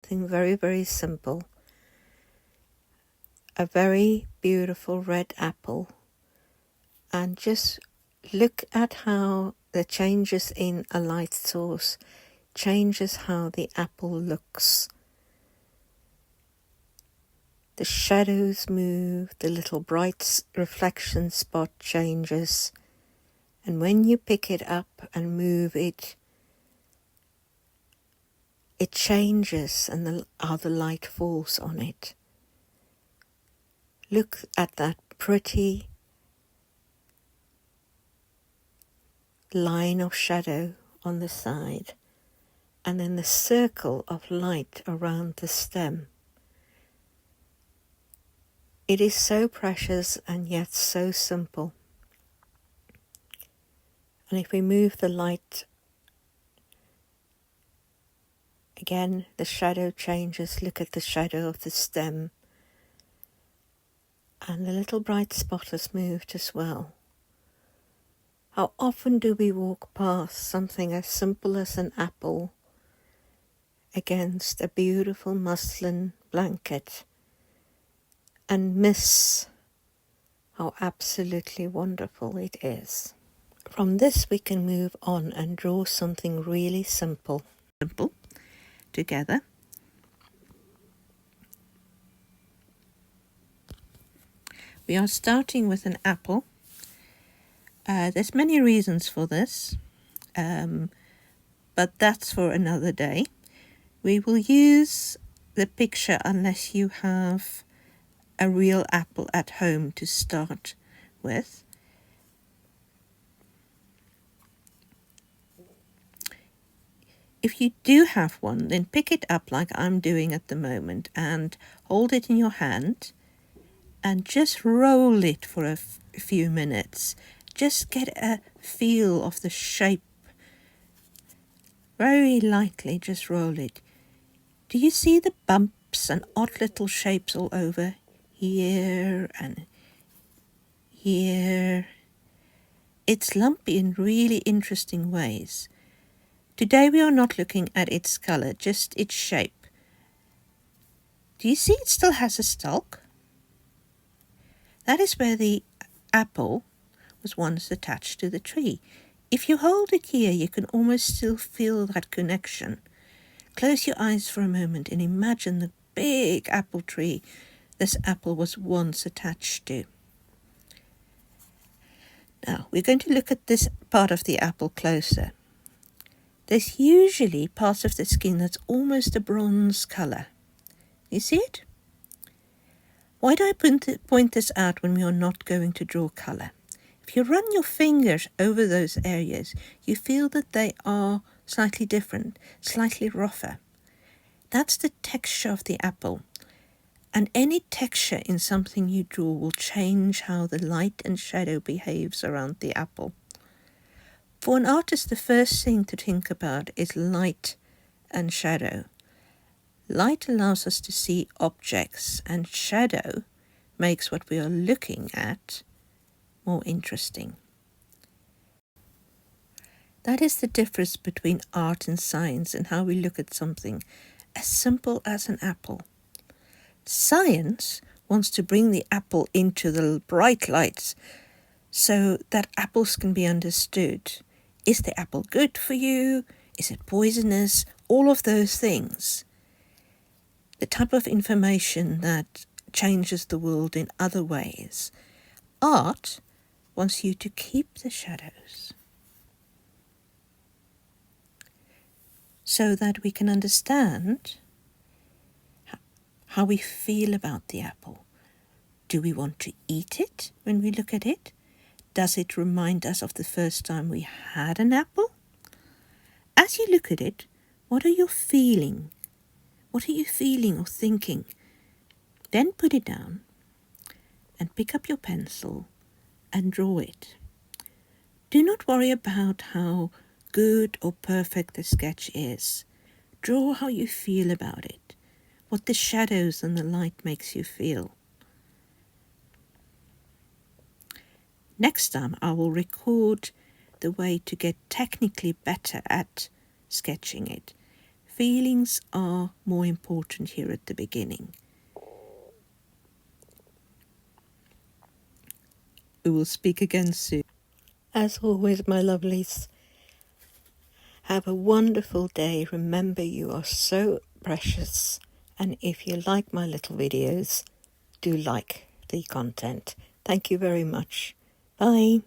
something very, very simple. A very beautiful red apple. And just look at how the changes in a light source changes how the apple looks. The shadows move, the little bright reflection spot changes. And when you pick it up and move it, it changes and how the light falls on it. Look at that pretty line of shadow on the side, and then the circle of light around the stem. It is so precious and yet so simple. And if we move the light, again, the shadow changes. Look at the shadow of the stem. And the little bright spot has moved as well. How often do we walk past something as simple as an apple against a beautiful muslin blanket and miss how absolutely wonderful it is? From this we can move on and draw something really simple together. We are starting with an apple. There's many reasons for this, but that's for another day. We will use the picture unless you have a real apple at home to start with. If you do have one, then pick it up like I'm doing at the moment and hold it in your hand and just roll it for a few minutes. Just get a feel of the shape. Very lightly, just roll it. Do you see the bumps and odd little shapes all over? Here and here. It's lumpy in really interesting ways. Today we are not looking at its color, just its shape. Do you see it still has a stalk? That is where the apple was once attached to the tree. If you hold it here, you can almost still feel that connection. Close your eyes for a moment and imagine the big apple tree this apple was once attached to. Now, we're going to look at this part of the apple closer. There's usually parts of the skin that's almost a bronze color. You see it? Why do I point this out when we are not going to draw color? If you run your fingers over those areas, you feel that they are slightly different, slightly rougher. That's the texture of the apple. And any texture in something you draw will change how the light and shadow behaves around the apple. For an artist, the first thing to think about is light and shadow. Light allows us to see objects, and shadow makes what we are looking at more interesting. That is the difference between art and science and how we look at something as simple as an apple. Science wants to bring the apple into the bright lights so that apples can be understood. Is the apple good for you? Is it poisonous? All of those things. The type of information that changes the world in other ways. Art wants you to keep the shadows so that we can understand how we feel about the apple. Do we want to eat it when we look at it? Does it remind us of the first time we had an apple? As you look at it, what are you feeling? What are you feeling or thinking? Then put it down and pick up your pencil and draw it. Do not worry about how good or perfect the sketch is. Draw how you feel about it, what the shadows and the light makes you feel. Next time I will record the way to get technically better at sketching it. feelings are more important here at the beginning. We will speak again soon. As always, my lovelies, have a wonderful day. Remember, you are so precious. And if you like my little videos, do like the content. Thank you very much. Bye.